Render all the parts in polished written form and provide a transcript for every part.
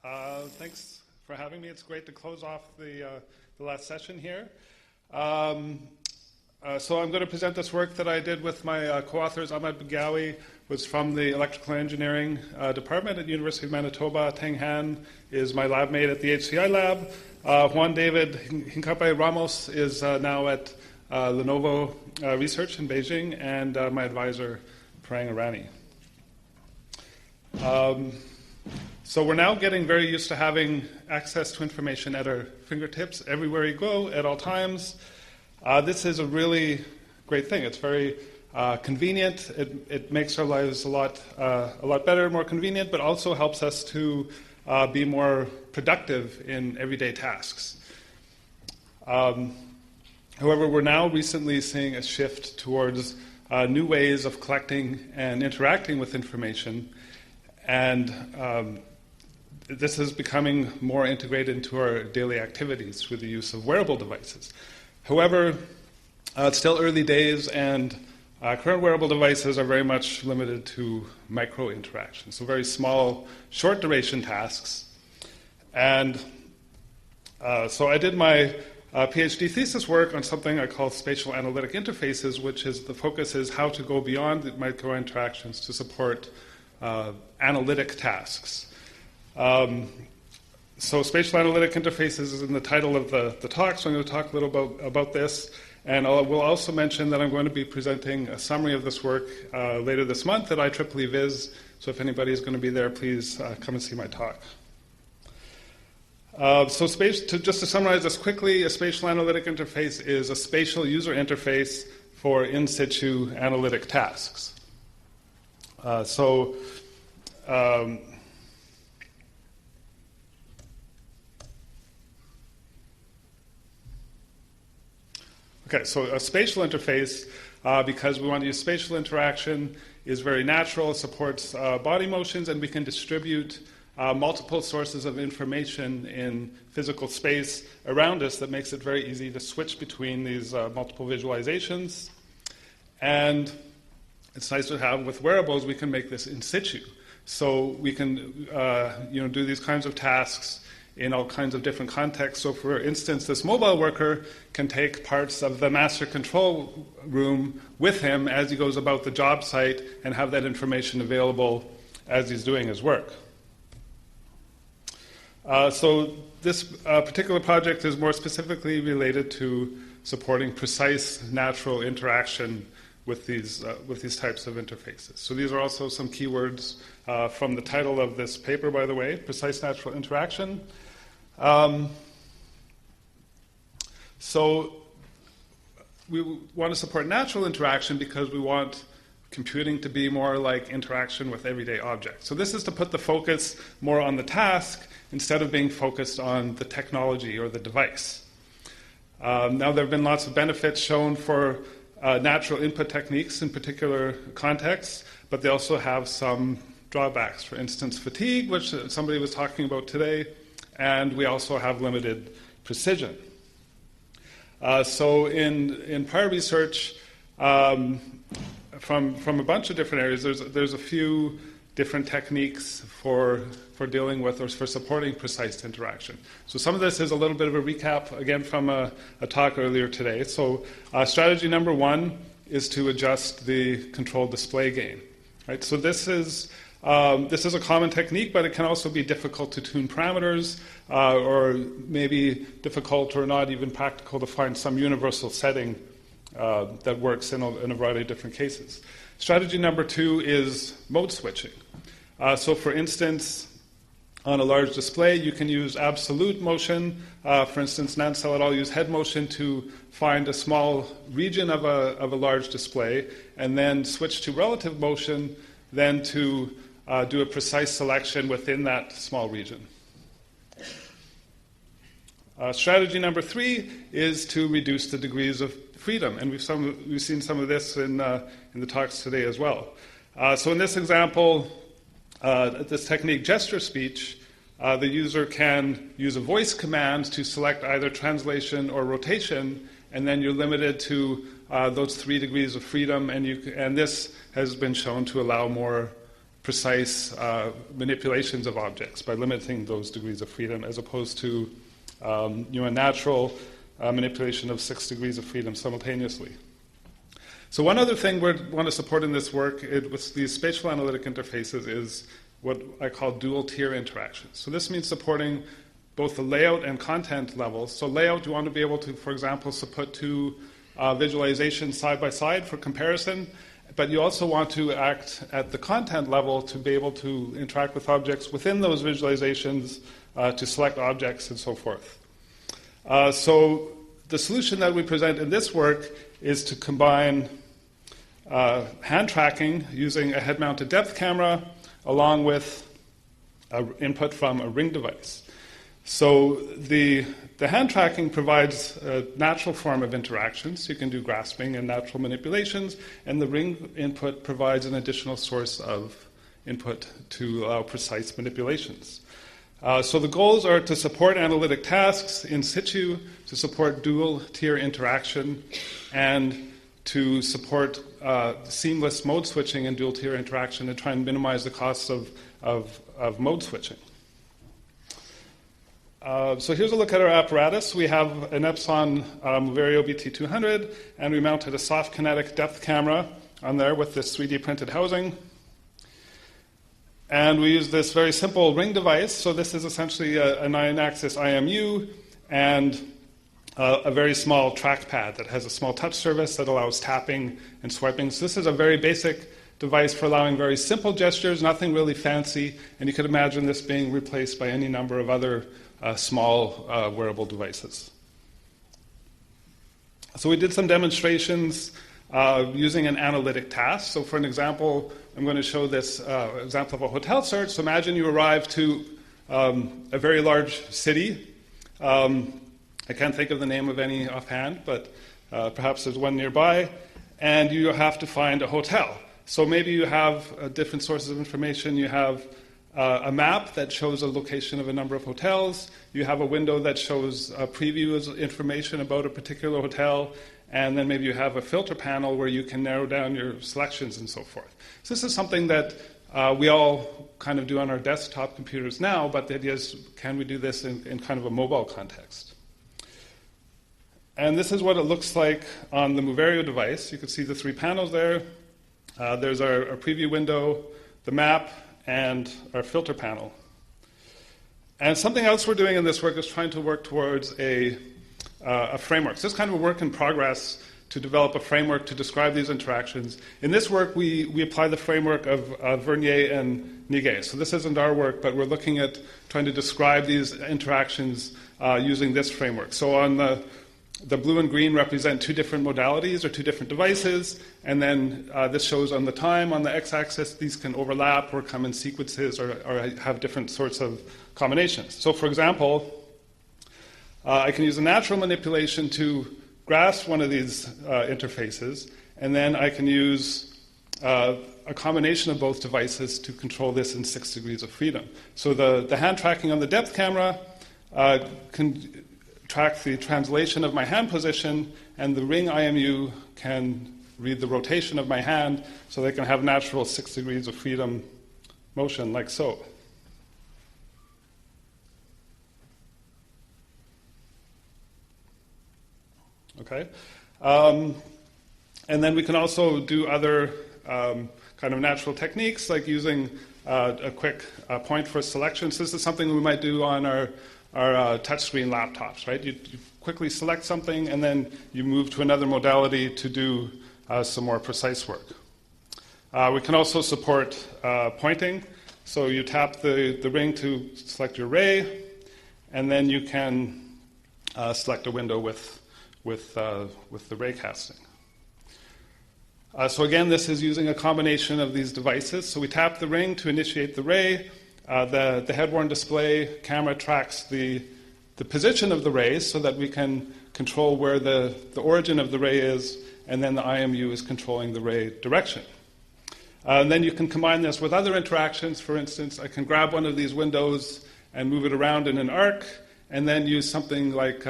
Thanks for having me. It's great to close off the last session here. So I'm going to present this work that I did with my co-authors. Ahmad Byagowi was from the Electrical Engineering Department at the University of Manitoba. Teng is my lab mate at the HCI lab. Juan Hincapié-Ramos is now at Lenovo Research in Beijing, and my advisor, Pourang, Irani. So we're now getting very used to having access to information at our fingertips everywhere you go, at all times. This is a really great thing. It's very convenient. It makes our lives a lot better, more convenient, but also helps us to be more productive in everyday tasks. However, we're now recently seeing a shift towards new ways of collecting and interacting with information, and this is becoming more integrated into our daily activities through the use of wearable devices. However, it's still early days, and current wearable devices are very much limited to micro interactions, so very small, short duration tasks. And so I did my PhD thesis work on something I call Spatial Analytic Interfaces, which is the focus is how to go beyond the micro interactions to support analytic tasks. So Spatial Analytic Interfaces is in the title of the talk, so I'm going to talk a little about this. And we'll also mention that I'm going to be presenting a summary of this work later this month at IEEE Viz. So if anybody is going to be there, please come and see my talk. Just to summarize this quickly, a Spatial Analytic Interface is a spatial user interface for in-situ analytic tasks. Okay, so a spatial interface, because we want to use spatial interaction, is very natural, supports body motions, and we can distribute multiple sources of information in physical space around us that makes it very easy to switch between these multiple visualizations. And it's nice to have, with wearables, we can make this in situ. So we can do these kinds of tasks in all kinds of different contexts. So for instance, this mobile worker can take parts of the master control room with him as he goes about the job site and have that information available as he's doing his work. So this particular project is more specifically related to supporting precise natural interaction with these types of interfaces. So these are also some keywords from the title of this paper, by the way, precise natural interaction. So we want to support natural interaction because we want computing to be more like interaction with everyday objects. So this is to put the focus more on the task instead of being focused on the technology or the device. Now there have been lots of benefits shown for natural input techniques in particular contexts, but they also have some drawbacks. For instance, fatigue, which somebody was talking about today, and we also have limited precision. So in prior research from a bunch of different areas, there's a few different techniques for dealing with or for supporting precise interaction. So some of this is a little bit of a recap, again, from a talk earlier today. So strategy number one is to adjust the controlled display gain. Right? So this is a common technique, but it can also be difficult to tune parameters, or maybe difficult or not even practical to find some universal setting that works in a variety of different cases. Strategy number two is mode switching. So for instance, on a large display, you can use absolute motion. For instance, Nansel et al. Use head motion to find a small region of a large display, and then switch to relative motion, then to do a precise selection within that small region. Strategy number three is to reduce the degrees of freedom, and we've seen some of this in the talks today as well. So in this example, this technique, gesture speech, the user can use a voice command to select either translation or rotation, and then you're limited to those 3 degrees of freedom, and this has been shown to allow more precise manipulations of objects by limiting those degrees of freedom, as opposed to a natural manipulation of 6 degrees of freedom simultaneously. So one other thing we want to support in this work with these spatial analytic interfaces is what I call dual-tier interactions. So this means supporting both the layout and content levels. So layout, you want to be able to, for example, put two visualizations side by side for comparison, but you also want to act at the content level to be able to interact with objects within those visualizations, to select objects and so forth. So the solution that we present in this work is to combine hand tracking using a head-mounted depth camera along with input from a ring device. So the hand tracking provides a natural form of interactions. You can do grasping and natural manipulations, and the ring input provides an additional source of input to allow precise manipulations. So the goals are to support analytic tasks in situ, to support dual-tier interaction, and to support seamless mode switching and dual-tier interaction, and try and minimize the costs of mode switching. So here's a look at our apparatus. We have an Epson Vario BT200, and we mounted a soft kinetic depth camera on there with this 3D printed housing. And we use this very simple ring device. So this is essentially a 9-axis IMU and a very small trackpad that has a small touch surface that allows tapping and swiping. So this is a very basic device for allowing very simple gestures, nothing really fancy, and you could imagine this being replaced by any number of other small wearable devices. So we did some demonstrations using an analytic task. So for an example, I'm going to show this example of a hotel search. So imagine you arrive to a very large city. I can't think of the name of any offhand, but perhaps there's one nearby, and you have to find a hotel. So maybe you have different sources of information. You have a map that shows a location of a number of hotels. You have a window that shows a preview of information about a particular hotel. And then maybe you have a filter panel where you can narrow down your selections and so forth. So this is something that we all kind of do on our desktop computers now, but the idea is, can we do this in kind of a mobile context? And this is what it looks like on the Vario device. You can see the 3 panels there. There's our preview window, the map, and our filter panel. And something else we're doing in this work is trying to work towards a framework. So this is kind of a work in progress to develop a framework to describe these interactions. In this work, we apply the framework of Vernier and Niguet. So this isn't our work, but we're looking at trying to describe these interactions using this framework. So on the blue and green represent 2 different modalities or 2 different devices, and then this shows on the time. On the x-axis, these can overlap or come in sequences or have different sorts of combinations. So for example, I can use a natural manipulation to grasp one of these interfaces, and then I can use a combination of both devices to control this in 6 degrees of freedom. So the hand tracking on the depth camera can track the translation of my hand position, and the ring IMU can read the rotation of my hand so they can have natural 6 degrees of freedom motion like so. Okay. And then we can also do other kind of natural techniques, like using a quick point for selection. So this is something we might do on our touchscreen laptops, right? You quickly select something, and then you move to another modality to do some more precise work. We can also support pointing. So you tap the ring to select your ray, and then you can select a window with the Raycasting. So again, this is using a combination of these devices. So we tap the ring to initiate the ray. The head-worn display camera tracks the position of the rays so that we can control where the origin of the ray is, and then the IMU is controlling the ray direction. And then you can combine this with other interactions. For instance, I can grab one of these windows and move it around in an arc, and then use something like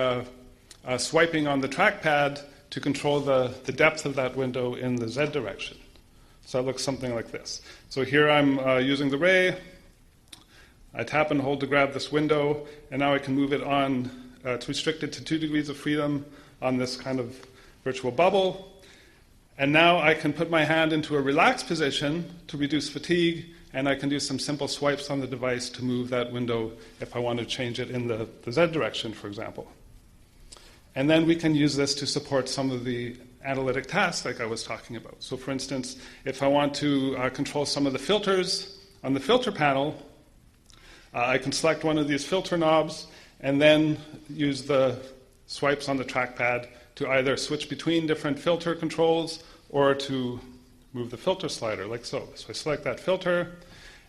swiping on the trackpad to control the depth of that window in the Z direction. So it looks something like this. So here I'm using the ray. I tap and hold to grab this window, and now I can move it on to restrict it to 2 degrees of freedom on this kind of virtual bubble. And now I can put my hand into a relaxed position to reduce fatigue, and I can do some simple swipes on the device to move that window if I want to change it in the Z direction, for example. And then we can use this to support some of the analytic tasks like I was talking about. So for instance, if I want to control some of the filters on the filter panel, I can select one of these filter knobs and then use the swipes on the trackpad to either switch between different filter controls or to move the filter slider like so. So I select that filter,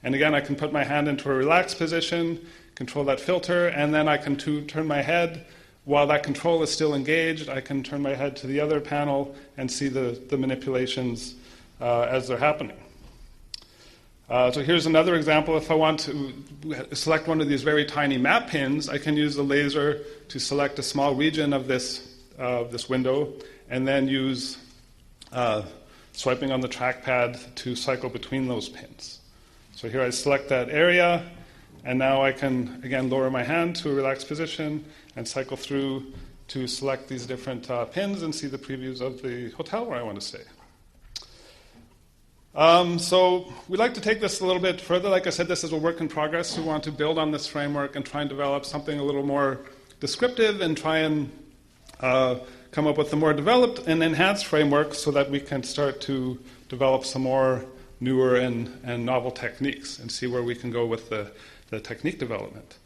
and again I can put my hand into a relaxed position, control that filter, and then I can turn my head. While that control is still engaged, I can turn my head to the other panel and see the manipulations as they're happening. So here's another example. If I want to select one of these very tiny map pins, I can use the laser to select a small region of this window, and then use swiping on the trackpad to cycle between those pins. So here I select that area, and now I can, again, lower my hand to a relaxed position and cycle through to select these different pins and see the previews of the hotel where I want to stay. So we'd like to take this a little bit further. Like I said, this is a work in progress. We want to build on this framework and try and develop something a little more descriptive and try and come up with a more developed and enhanced framework so that we can start to develop some more newer and novel techniques and see where we can go with the technique development.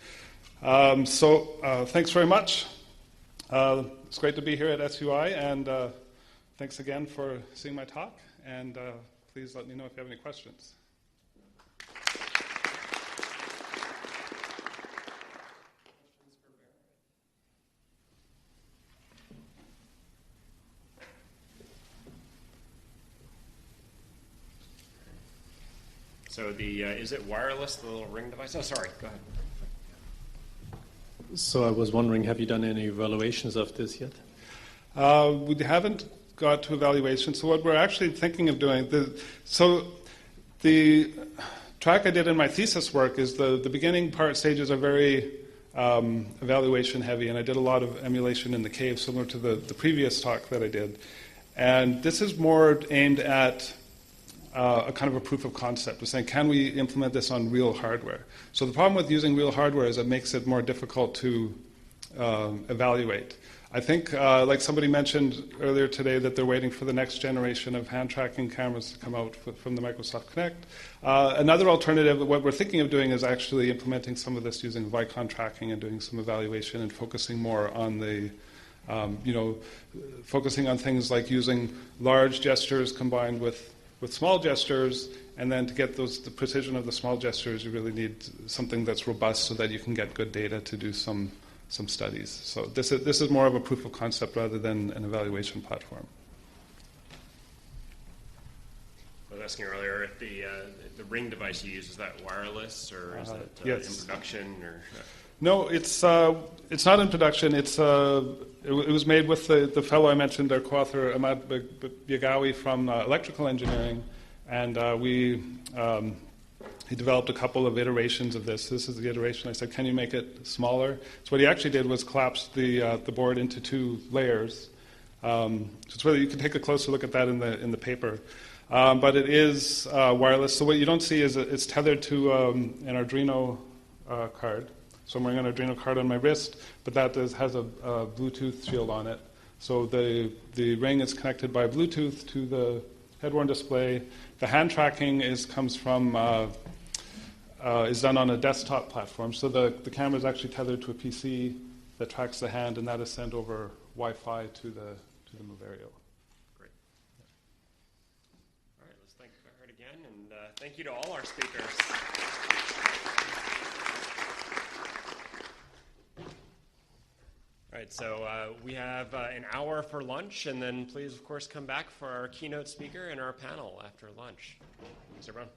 Thanks very much. It's great to be here at SUI, and thanks again for seeing my talk, and please let me know if you have any questions. So is it wireless, the little ring device? Oh, sorry, go ahead. So I was wondering, have you done any evaluations of this yet? We haven't got to evaluation. So what we're actually thinking of doing, the track I did in my thesis work is the beginning part stages are very evaluation heavy, and I did a lot of emulation in the cave, similar to the previous talk that I did. And this is more aimed at a kind of a proof of concept, of saying, can we implement this on real hardware? So the problem with using real hardware is it makes it more difficult to evaluate. I think, like somebody mentioned earlier today, that they're waiting for the next generation of hand tracking cameras to come out from the Microsoft Kinect. Another alternative, what we're thinking of doing, is actually implementing some of this using Vicon tracking and doing some evaluation and focusing more on the focusing on things like using large gestures combined with small gestures, and then to get the precision of the small gestures, you really need something that's robust so that you can get good data to do some studies. So this is more of a proof of concept rather than an evaluation platform. I was asking earlier if the ring device you use, is that wireless, or is that yes. in production? Or No, it's not in production. It was made with the fellow I mentioned, our co-author Ahmad Byagowi from electrical engineering, and he developed a couple of iterations of this. This is the iteration. I said, can you make it smaller? So what he actually did was collapse the board into 2 layers. So it's really, you can take a closer look at that in the paper. But it is wireless. So what you don't see is it's tethered to an Arduino card. So I'm wearing an Arduino card on my wrist, but that has a Bluetooth shield on it. So the ring is connected by Bluetooth to the head-worn display. The hand tracking is done on a desktop platform. So the camera is actually tethered to a PC that tracks the hand, and that is sent over Wi-Fi to the Moverio. Great. All right, let's thank Barrett again, and thank you to all our speakers. All right, so we have an hour for lunch, and then please, of course, come back for our keynote speaker and our panel after lunch. Thanks, everyone.